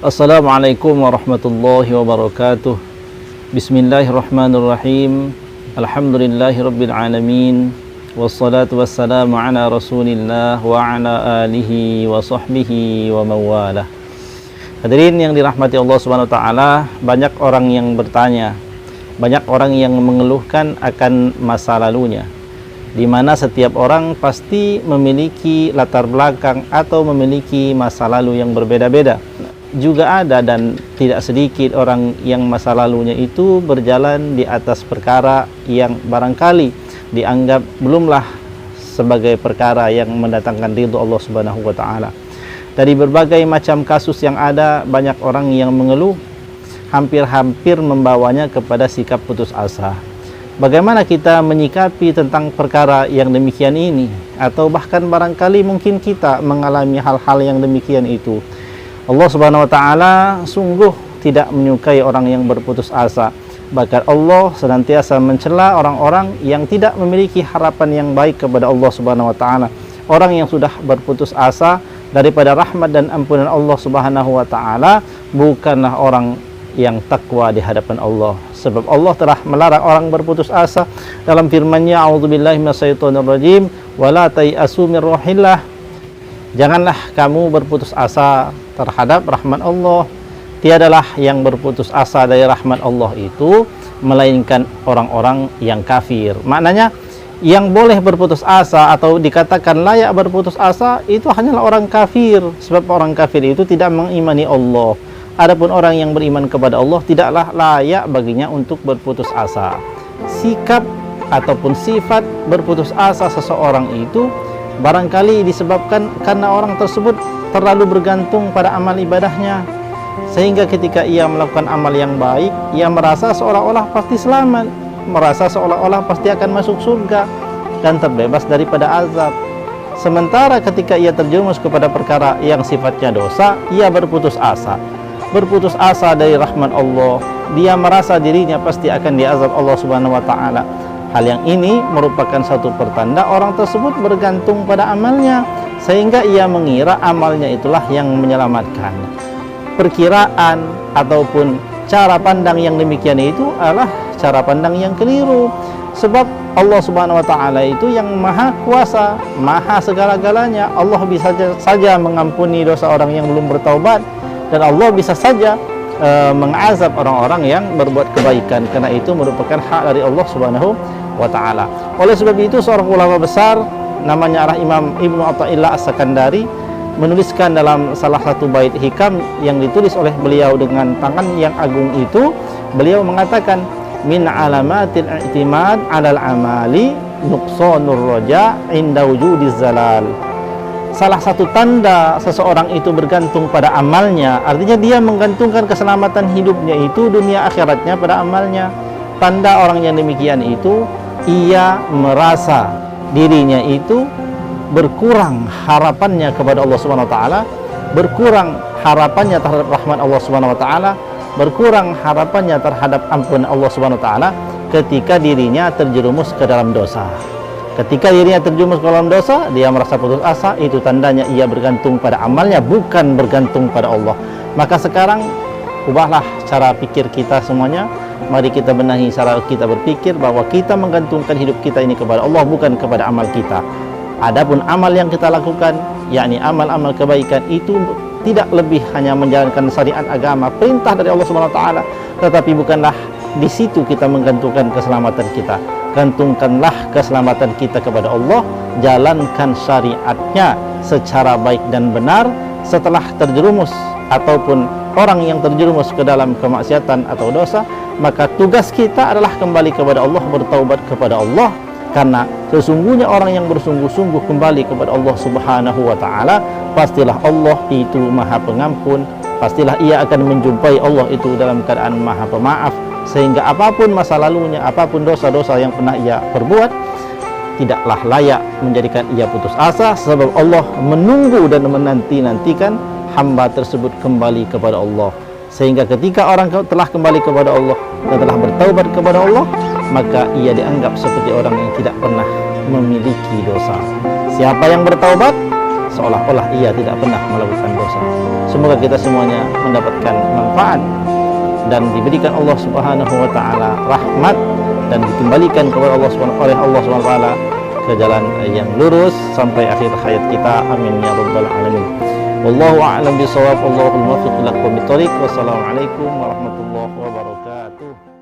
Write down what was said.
Assalamualaikum warahmatullahi wabarakatuh. Bismillahirrahmanirrahim. Alhamdulillahirabbil alamin. Wassalatu wassalamu ala Rasulillah wa ala alihi wa sahbihi wa mawalah. Hadirin yang dirahmati Allah Subhanahu wa taala, banyak orang yang bertanya, banyak orang yang mengeluhkan akan masa lalunya, di mana setiap orang pasti memiliki latar belakang atau memiliki masa lalu yang berbeda-beda. Juga ada dan tidak sedikit orang yang masa lalunya itu berjalan di atas perkara yang barangkali dianggap belumlah sebagai perkara yang mendatangkan ridho Allah Subhanahu wa taala. Dari berbagai macam kasus yang ada, banyak orang yang mengeluh, hampir-hampir membawanya kepada sikap putus asa. Bagaimana kita menyikapi tentang perkara yang demikian ini? Atau bahkan barangkali mungkin kita mengalami hal-hal yang demikian itu. Allah Subhanahu wa taala sungguh tidak menyukai orang yang berputus asa. Bahkan Allah senantiasa mencela orang-orang yang tidak memiliki harapan yang baik kepada Allah Subhanahu wa taala. Orang yang sudah berputus asa daripada rahmat dan ampunan Allah Subhanahu wa taala bukanlah orang yang takwa di hadapan Allah. Sebab Allah telah melarang orang berputus asa dalam firman-Nya, a'udzubillahi minasyaitonirrajim, wala tayasu mir rauhillah. Janganlah kamu berputus asa terhadap rahmat Allah. Tiadalah yang berputus asa dari rahmat Allah itu melainkan orang-orang yang kafir. Maknanya yang boleh berputus asa atau dikatakan layak berputus asa itu hanyalah orang kafir. Sebab orang kafir itu tidak mengimani Allah. Adapun orang yang beriman kepada Allah tidaklah layak baginya untuk berputus asa. Sikap ataupun sifat berputus asa seseorang itu barangkali disebabkan karena orang tersebut terlalu bergantung pada amal ibadahnya, sehingga ketika ia melakukan amal yang baik, ia merasa seolah-olah pasti selamat, merasa seolah-olah pasti akan masuk surga dan terbebas daripada azab. Sementara ketika ia terjerumus kepada perkara yang sifatnya dosa, ia berputus asa dari rahmat Allah. Dia merasa dirinya pasti akan diazab Allah Subhanahu wa taala. Hal yang ini merupakan satu pertanda orang tersebut bergantung pada amalnya, sehingga ia mengira amalnya itulah yang menyelamatkan. Perkiraan ataupun cara pandang yang demikian itu adalah cara pandang yang keliru. Sebab Allah Subhanahu wa taala itu yang maha kuasa, maha segala-galanya. Allah bisa saja mengampuni dosa orang yang belum bertaubat, dan Allah bisa saja mengazab orang-orang yang berbuat kebaikan. Karena itu merupakan hak dari Allah Subhanahu wa taala. Oleh sebab itu seorang ulama besar namanya adalah Imam Ibnu Athaillah As-Sakandari menuliskan dalam salah satu bait hikam yang ditulis oleh beliau dengan tangan yang agung itu, beliau mengatakan, min alamatil i'timad 'alal amali nuqsanur raja' inda wujudiz zalal. Salah satu tanda seseorang itu bergantung pada amalnya, artinya dia menggantungkan keselamatan hidupnya itu dunia akhiratnya pada amalnya. Tanda orang yang demikian itu, ia merasa dirinya itu berkurang harapannya kepada Allah Subhanahu wa taala, berkurang harapannya terhadap rahmat Allah Subhanahu wa taala, berkurang harapannya terhadap ampunan Allah Subhanahu wa taala ketika dirinya terjerumus ke dalam dosa. Ketika dirinya terjerumus ke dalam dosa, dia merasa putus asa, itu tandanya ia bergantung pada amalnya, bukan bergantung pada Allah. Maka sekarang ubahlah cara pikir kita semuanya. Mari kita benahi cara kita berpikir bahwa kita menggantungkan hidup kita ini kepada Allah, bukan kepada amal kita. Adapun amal yang kita lakukan, yakni amal-amal kebaikan, itu tidak lebih hanya menjalankan syariat agama, perintah dari Allah Subhanahu wa taala, tetapi bukanlah di situ kita menggantungkan keselamatan kita. Gantungkanlah keselamatan kita kepada Allah, jalankan syariatnya secara baik dan benar. Setelah terjerumus ataupun orang yang terjerumus ke dalam kemaksiatan atau dosa, maka tugas kita adalah kembali kepada Allah, bertaubat kepada Allah. Karena sesungguhnya orang yang bersungguh-sungguh kembali kepada Allah Subhanahu wa taala, pastilah Allah itu Maha Pengampun, pastilah ia akan menjumpai Allah itu dalam keadaan Maha Pemaaf, sehingga apapun masa lalunya, apapun dosa-dosa yang pernah ia perbuat, tidaklah layak menjadikan ia putus asa, sebab Allah menunggu dan menanti-nantikan hamba tersebut kembali kepada Allah. Sehingga ketika orang telah kembali kepada Allah dan telah bertaubat kepada Allah, maka ia dianggap seperti orang yang tidak pernah memiliki dosa. Siapa yang bertaubat, seolah-olah ia tidak pernah melakukan dosa. Semoga kita semuanya mendapatkan manfaat dan diberikan Allah Subhanahu wa taala rahmat dan dikembalikan kepada Allah oleh Allah Subhanahu wa taala ke jalan yang lurus sampai akhir hayat kita. Amin ya rabbal alamin. Wallahu a'lam bishawab. Allahul muwaffiq ila aqwamit thoriq. Wassalamualaikum warahmatullahi wabarakatuh.